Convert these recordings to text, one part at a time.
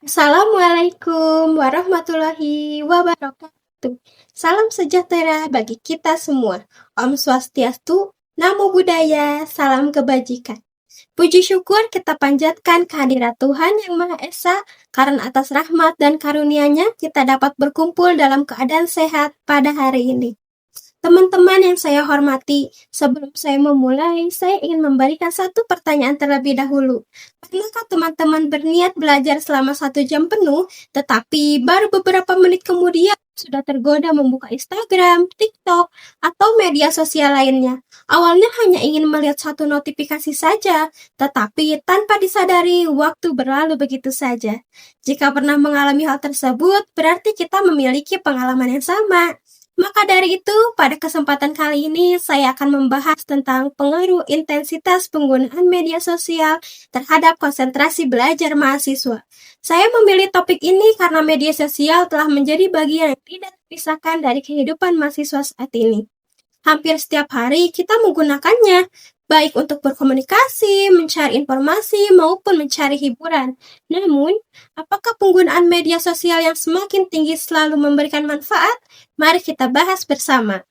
Assalamualaikum warahmatullahi wabarakatuh. Salam sejahtera bagi kita semua. Om Swastiastu, Namo Buddhaya, salam kebajikan. Puji syukur kita panjatkan kehadirat Tuhan Yang Maha Esa, karena atas rahmat dan karunia-Nya kita dapat berkumpul dalam keadaan sehat pada hari ini. Teman-teman yang saya hormati, sebelum saya memulai, saya ingin memberikan satu pertanyaan terlebih dahulu. Pernahkah teman-teman berniat belajar selama 1 jam penuh, tetapi baru beberapa menit kemudian sudah tergoda membuka Instagram, TikTok, atau media sosial lainnya? Awalnya hanya ingin melihat satu notifikasi saja, tetapi tanpa disadari waktu berlalu begitu saja. Jika pernah mengalami hal tersebut, berarti kita memiliki pengalaman yang sama. Maka dari itu, pada kesempatan kali ini saya akan membahas tentang pengaruh intensitas penggunaan media sosial terhadap konsentrasi belajar mahasiswa. Saya memilih topik ini karena media sosial telah menjadi bagian yang tidak terpisahkan dari kehidupan mahasiswa saat ini. Hampir setiap hari kita menggunakannya, baik untuk berkomunikasi, mencari informasi, maupun mencari hiburan. Namun, apakah penggunaan media sosial yang semakin tinggi selalu memberikan manfaat? Mari kita bahas bersama.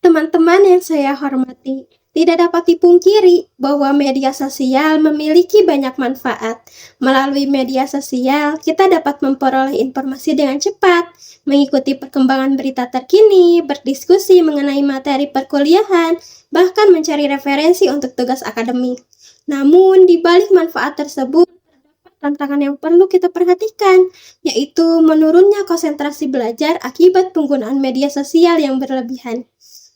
Teman-teman yang saya hormati, tidak dapat dipungkiri bahwa media sosial memiliki banyak manfaat. Melalui media sosial, kita dapat memperoleh informasi dengan cepat, mengikuti perkembangan berita terkini, berdiskusi mengenai materi perkuliahan, bahkan mencari referensi untuk tugas akademik. Namun, di balik manfaat tersebut, tantangan yang perlu kita perhatikan, yaitu menurunnya konsentrasi belajar akibat penggunaan media sosial yang berlebihan.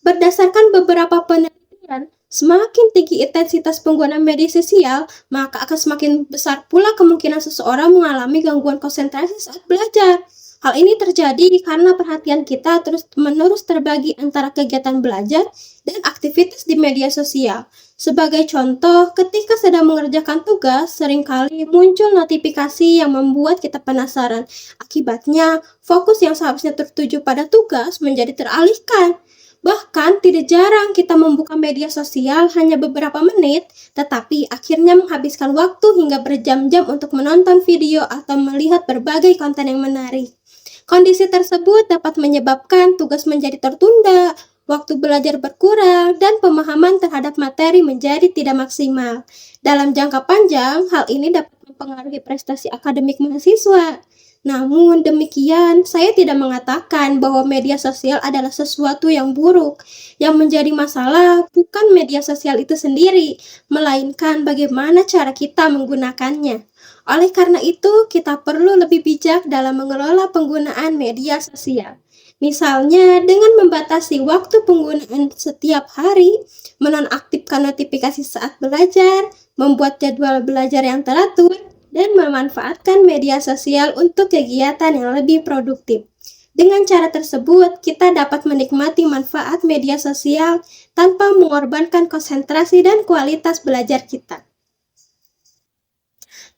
Berdasarkan beberapa penelitian, semakin tinggi intensitas penggunaan media sosial, maka akan semakin besar pula kemungkinan seseorang mengalami gangguan konsentrasi saat belajar. Hal ini terjadi karena perhatian kita terus-menerus terbagi antara kegiatan belajar dan aktivitas di media sosial. Sebagai contoh, ketika sedang mengerjakan tugas, seringkali muncul notifikasi yang membuat kita penasaran. Akibatnya, fokus yang seharusnya tertuju pada tugas menjadi teralihkan. Bahkan tidak jarang kita membuka media sosial hanya beberapa menit, tetapi akhirnya menghabiskan waktu hingga berjam-jam untuk menonton video atau melihat berbagai konten yang menarik. Kondisi tersebut dapat menyebabkan tugas menjadi tertunda, waktu belajar berkurang, dan pemahaman terhadap materi menjadi tidak maksimal. Dalam jangka panjang, hal ini dapat mempengaruhi prestasi akademik mahasiswa. Namun demikian, saya tidak mengatakan bahwa media sosial adalah sesuatu yang buruk. Yang menjadi masalah bukan media sosial itu sendiri, melainkan bagaimana cara kita menggunakannya. Oleh karena itu, kita perlu lebih bijak dalam mengelola penggunaan media sosial. Misalnya, dengan membatasi waktu penggunaan setiap hari, menonaktifkan notifikasi saat belajar, membuat jadwal belajar yang teratur, dan memanfaatkan media sosial untuk kegiatan yang lebih produktif. Dengan cara tersebut, kita dapat menikmati manfaat media sosial tanpa mengorbankan konsentrasi dan kualitas belajar kita.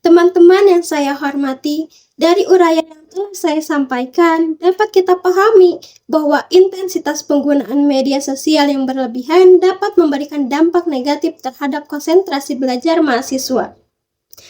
Teman-teman yang saya hormati, dari uraian yang telah saya sampaikan, dapat kita pahami bahwa intensitas penggunaan media sosial yang berlebihan dapat memberikan dampak negatif terhadap konsentrasi belajar mahasiswa.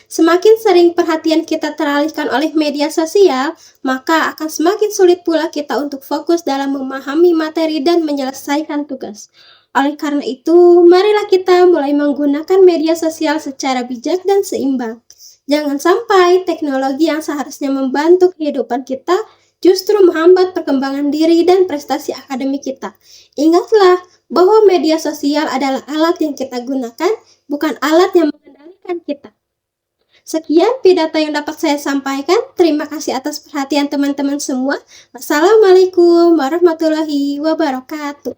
Semakin sering perhatian kita teralihkan oleh media sosial, maka akan semakin sulit pula kita untuk fokus dalam memahami materi dan menyelesaikan tugas. Oleh karena itu, marilah kita mulai menggunakan media sosial secara bijak dan seimbang. Jangan sampai teknologi yang seharusnya membantu kehidupan kita justru menghambat perkembangan diri dan prestasi akademik kita. Ingatlah bahwa media sosial adalah alat yang kita gunakan, bukan alat yang mengendalikan kita. Sekian pidato yang dapat saya sampaikan. Terima kasih atas perhatian teman-teman semua. Wassalamualaikum warahmatullahi wabarakatuh.